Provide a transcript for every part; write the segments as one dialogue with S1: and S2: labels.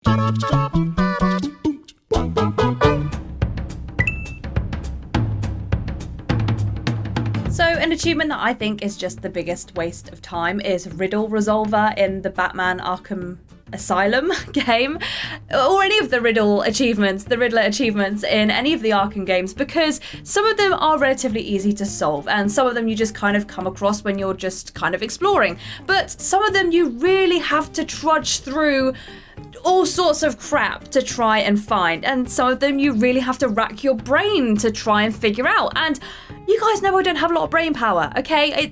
S1: So an achievement that I think is just the biggest waste of time is riddle resolver in the Batman Arkham Asylum game, or any of the Riddler achievements in any of the Arkham games, because some of them are relatively easy to solve and some of them you just kind of come across when you're just kind of exploring, but some of them you really have to trudge through all sorts of crap to try and find, and some of them you really have to rack your brain to try and figure out. And you guys know I don't have a lot of brain power, okay?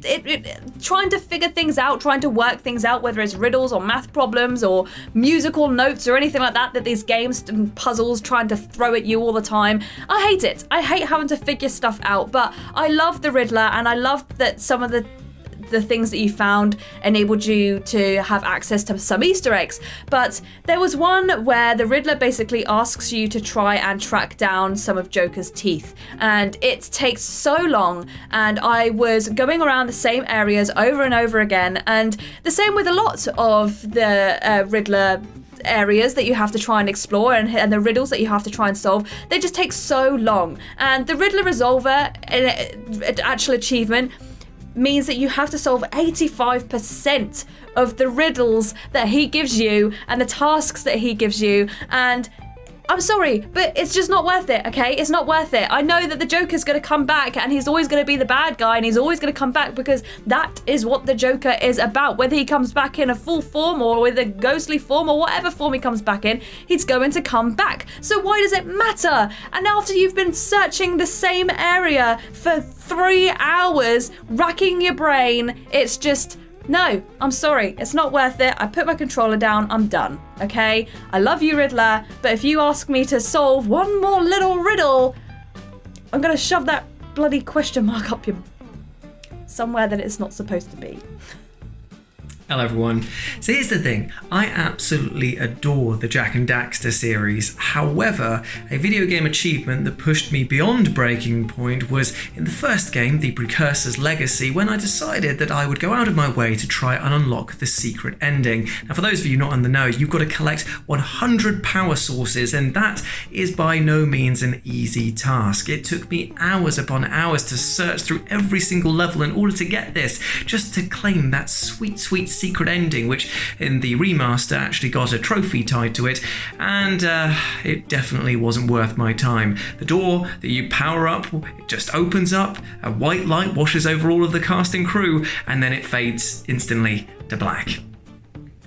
S1: Trying to figure things out, trying to work things out, whether it's riddles or math problems or musical notes or anything like that these games and puzzles trying to throw at you all the time. I hate it. I hate having to figure stuff out, but I love the Riddler, and I love that some of the things that you found enabled you to have access to some Easter eggs. But there was one where the Riddler basically asks you to try and track down some of Joker's teeth, and it takes so long, and I was going around the same areas over and over again, and the same with a lot of the Riddler areas that you have to try and explore, and the riddles that you have to try and solve. They just take so long, and the Riddler Resolver, an actual achievement, means that you have to solve 85% of the riddles that he gives you and the tasks that he gives you, and I'm sorry, but it's just not worth it, okay? It's not worth it. I know that the Joker's going to come back and he's always going to be the bad guy and he's always going to come back because that is what the Joker is about. Whether he comes back in a full form or with a ghostly form or whatever form he comes back in, he's going to come back. So why does it matter? And after you've been searching the same area for 3 hours, racking your brain, it's just... No, I'm sorry, it's not worth it. I put my controller down, I'm done, okay? I love you, Riddler, but if you ask me to solve one more little riddle, I'm gonna shove that bloody question mark up your... somewhere that it's not supposed to be.
S2: Hello everyone. So here's the thing, I absolutely adore the Jak and Daxter series. However, a video game achievement that pushed me beyond breaking point was in the first game, The Precursor's Legacy, when I decided that I would go out of my way to try and unlock the secret ending. Now for those of you not in the know, you've got to collect 100 power sources, and that is by no means an easy task. It took me hours upon hours to search through every single level in order to get this, just to claim that sweet secret ending, which in the remaster actually got a trophy tied to it, and it definitely wasn't worth my time. The door that you power up, it just opens up, a white light washes over all of the cast and crew, and then it fades instantly to black.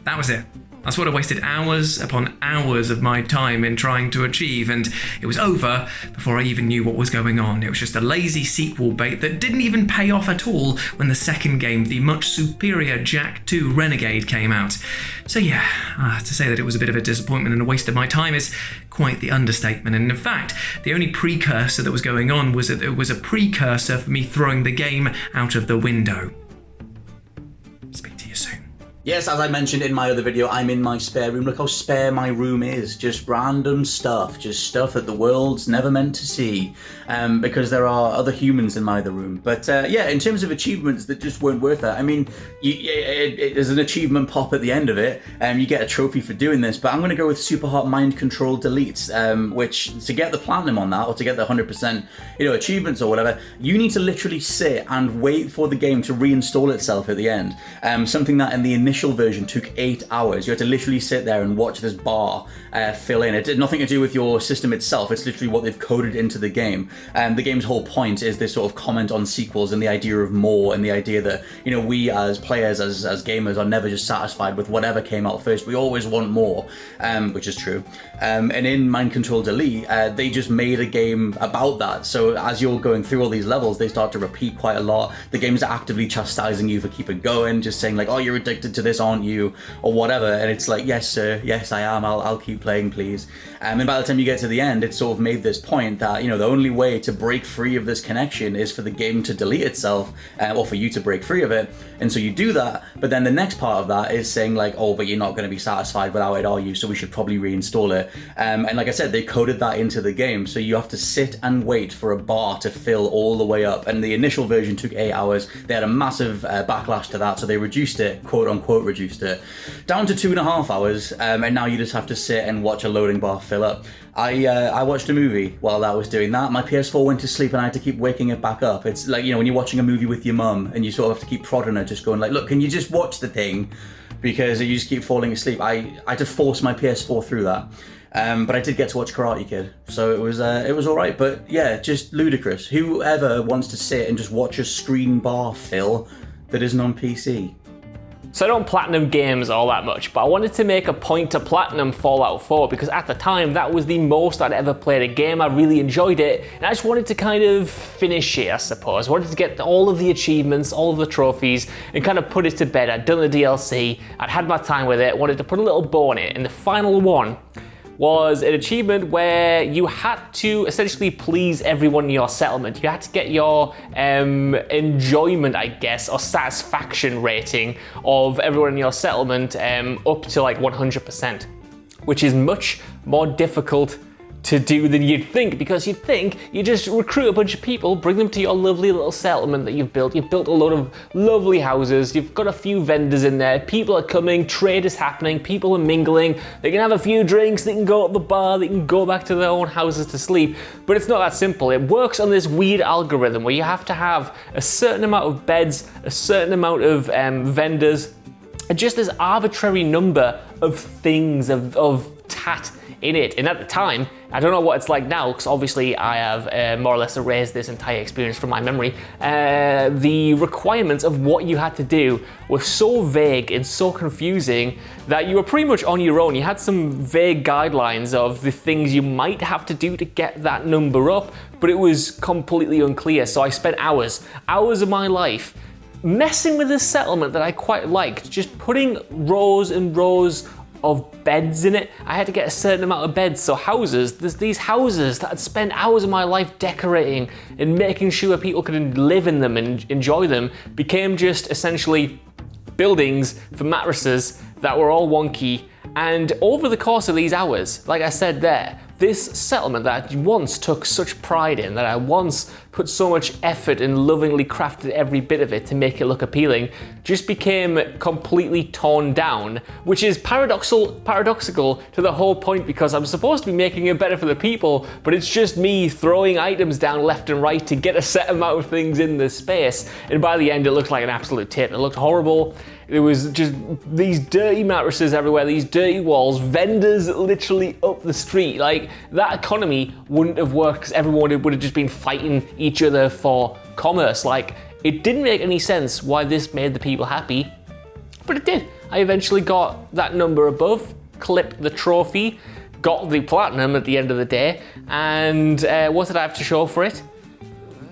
S2: That was it. That's what I wasted hours upon hours of my time in trying to achieve, and it was over before I even knew what was going on. It was just a lazy sequel bait that didn't even pay off at all when the second game, the much superior Jak 2 Renegade, came out. So yeah, to say that it was a bit of a disappointment and a waste of my time is quite the understatement. And in fact, the only precursor that was going on was that it was a precursor for me throwing the game out of the window. Speak to you soon.
S3: Yes, as I mentioned in my other video, I'm in my spare room. Look how spare my room is. Just random stuff. Just stuff that the world's never meant to see. Because there are other humans in my other room. But yeah, in terms of achievements that just weren't worth it. I mean, there's an achievement pop at the end of it. You get a trophy for doing this. But I'm going to go with Superhot Mind Control Deletes. Which, to get the platinum on that, or to get the 100% achievements or whatever, you need to literally sit and wait for the game to reinstall itself at the end. Something that in the initial version took 8 hours. You had to literally sit there and watch this bar fill in. It had nothing to do with your system itself. It's literally what they've coded into the game. The game's whole point is this sort of comment on sequels and the idea of more, and the idea that we as players, as gamers, are never just satisfied with whatever came out first. We always want more, which is true. And in Mind Control Delete, they just made a game about that. So as you're going through all these levels, they start to repeat quite a lot. The game's actively chastising you for keeping going, just saying like, oh, you're addicted to this, aren't you, or whatever. And it's like, yes sir, yes I am, I'll keep playing, please. And by the time you get to the end, it's sort of made this point that the only way to break free of this connection is for the game to delete itself, or for you to break free of it. And so you do that, but then the next part of that is saying like, oh, but you're not going to be satisfied without it, are you? So we should probably reinstall it. And like I said, they coded that into the game, so you have to sit and wait for a bar to fill all the way up. And the initial version took 8 hours. They had a massive backlash to that, so they reduced it, quote unquote, quote reduced it down to 2.5 hours, and now you just have to sit and watch a loading bar fill up. I watched a movie while I was doing that. My PS4 went to sleep and I had to keep waking it back up. It's like, when you're watching a movie with your mum and you sort of have to keep prodding her, just going like, look, can you just watch the thing? Because you just keep falling asleep. I had to force my PS4 through that. But I did get to watch Karate Kid, so it was all right. But yeah, just ludicrous. Whoever wants to sit and just watch a screen bar fill that isn't on PC?
S4: So I don't platinum games all that much, but I wanted to make a point to platinum Fallout 4 because at the time that was the most I'd ever played a game. I really enjoyed it, and I just wanted to kind of finish it, I suppose. I wanted to get all of the achievements, all of the trophies, and kind of put it to bed. I'd done the DLC, I'd had my time with it, wanted to put a little bow on it, and the final one was an achievement where you had to essentially please everyone in your settlement. You had to get your enjoyment, I guess, or satisfaction rating of everyone in your settlement up to like 100%, which is much more difficult to do than you'd think, because you'd think you just recruit a bunch of people, bring them to your lovely little settlement that you've built. You've built a lot of lovely houses, you've got a few vendors in there, people are coming, trade is happening, people are mingling, they can have a few drinks, they can go to the bar, they can go back to their own houses to sleep. But it's not that simple. It works on this weird algorithm where you have to have a certain amount of beds, a certain amount of vendors, and just this arbitrary number of things, of tat in it. And at the time, I don't know what it's like now, because obviously I have more or less erased this entire experience from my memory. The requirements of what you had to do were so vague and so confusing that you were pretty much on your own. You had some vague guidelines of the things you might have to do to get that number up, but it was completely unclear. So I spent hours of my life messing with this settlement that I quite liked, just putting rows and rows of beds in it. I had to get a certain amount of beds. So houses, there's these houses that I'd spent hours of my life decorating and making sure people could live in them and enjoy them, became just essentially buildings for mattresses that were all wonky. And over the course of these hours, like I said there, this settlement that I once took such pride in, that I once put so much effort and lovingly crafted every bit of it to make it look appealing, just became completely torn down, which is paradoxical to the whole point, because I'm supposed to be making it better for the people, but it's just me throwing items down left and right to get a set amount of things in this space. And by the end, it looked like an absolute tit. It looked horrible. There was just these dirty mattresses everywhere, these dirty walls, vendors literally up the street. Like, that economy wouldn't have worked because everyone would have just been fighting each other for commerce. Like, it didn't make any sense why this made the people happy, but it did. I eventually got that number above, clipped the trophy, got the platinum at the end of the day, and what did I have to show for it?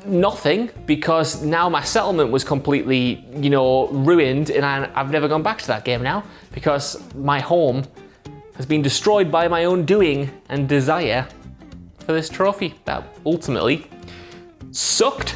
S4: Nothing, because now my settlement was completely, ruined, and I've never gone back to that game now, because my home has been destroyed by my own doing and desire for this trophy that ultimately sucked.